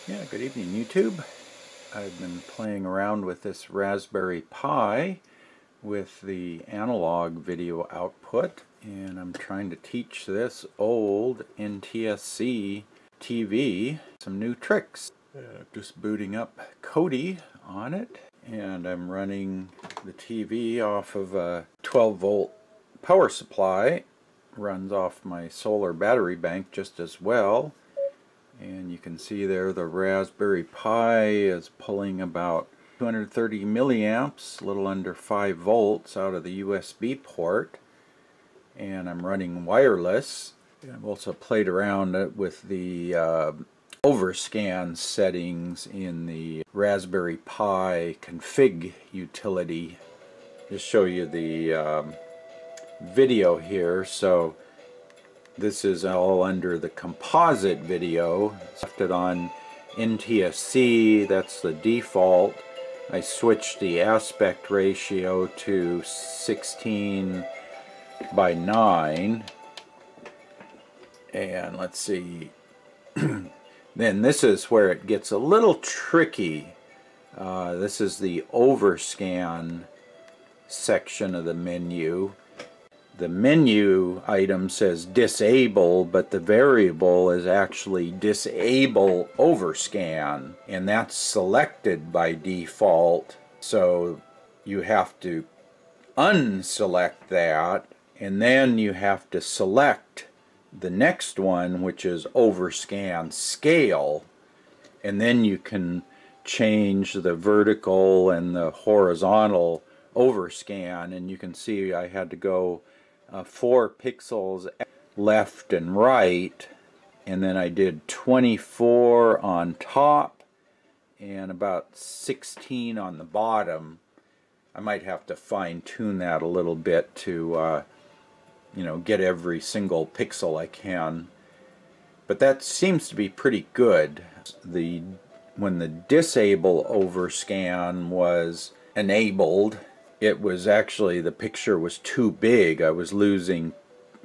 Yeah, good evening YouTube. I've been playing around with this Raspberry Pi with the analog video output, and I'm trying to teach this old NTSC TV some new tricks. Just booting up Kodi on it, and I'm running the TV off of a 12-volt power supply. Runs off my solar battery bank just as well. And you can see there the Raspberry Pi is pulling about 230 milliamps, a little under 5 volts out of the USB port. And I'm running wireless. I've also played around with the overscan settings in the Raspberry Pi Config utility. Just show you the video here. So this is all under the composite video. Left it on NTSC, that's the default. I switched the aspect ratio to 16:9. And let's see. Then this is where it gets a little tricky. This is the overscan section of the menu. The menu item says disable, but the variable is actually disable overscan, and that's selected by default. So you have to unselect that, and then you have to select the next one, which is overscan scale, and then you can change the vertical and the horizontal overscan. And you can see I had to go 4 pixels left and right, and then I did 24 on top and about 16 on the bottom. I might have to fine-tune that a little bit to get every single pixel I can, but that seems to be pretty good. When the disable overscan was enabled, it was actually, the picture was too big. I was losing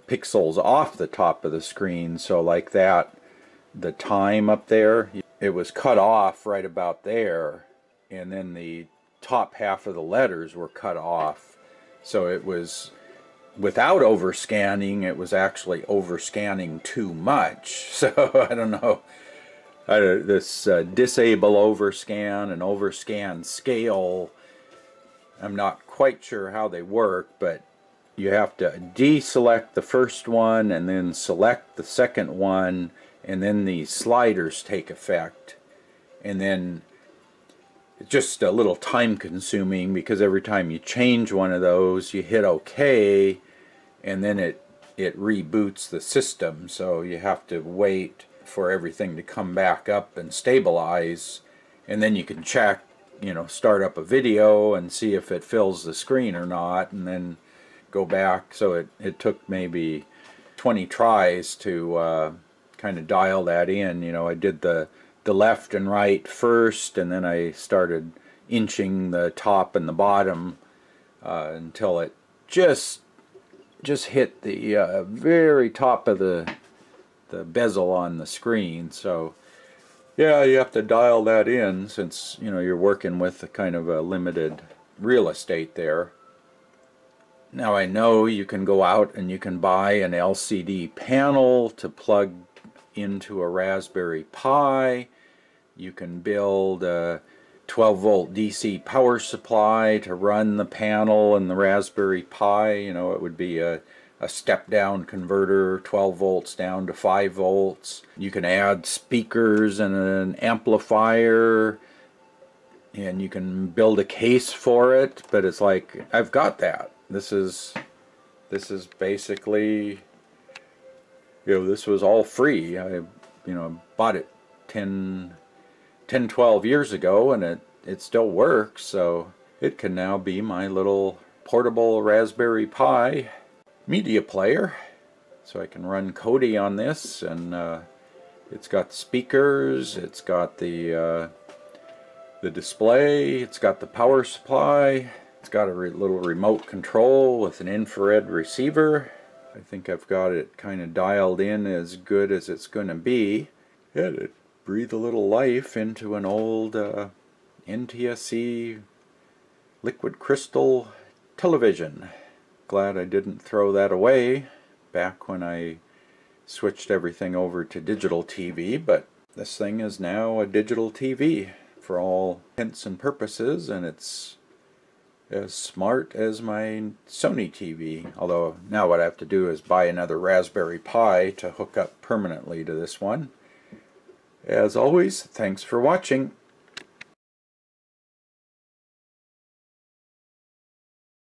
pixels off the top of the screen. So like that, the time up there, it was cut off right about there, and then the top half of the letters were cut off. So it was, without overscanning, it was actually overscanning too much. So I don't know. This disable overscan and overscan scale, I'm not quite sure how they work, but you have to deselect the first one and then select the second one, and then the sliders take effect. And then it's just a little time consuming, because every time you change one of those, you hit OK, and then it reboots the system. So you have to wait for everything to come back up and stabilize, and then you can check, start up a video and see if it fills the screen or not, and then go back. So it took maybe 20 tries to kind of dial that in. I did the left and right first, and then I started inching the top and the bottom until it just hit the very top of the bezel on the screen. So yeah, you have to dial that in, since you're working with a kind of a limited real estate there. Now I know you can go out and you can buy an LCD panel to plug into a Raspberry Pi. You can build a 12-volt DC power supply to run the panel and the Raspberry Pi. It would be a step-down converter, 12 volts down to 5 volts. You can add speakers and an amplifier, and you can build a case for it. But it's like, I've got that. This is basically, this was all free. I bought it 12 years ago, and it still works. So it can now be my little portable Raspberry Pi media player. So I can run Kodi on this, and it's got speakers, it's got the display, it's got the power supply, it's got a little remote control with an infrared receiver. I think I've got it kind of dialed in as good as it's going to be. Yeah, breathe a little life into an old NTSC liquid crystal television. Glad I didn't throw that away back when I switched everything over to digital TV, but this thing is now a digital TV for all intents and purposes, and it's as smart as my Sony TV, although now what I have to do is buy another Raspberry Pi to hook up permanently to this one. As always, thanks for watching.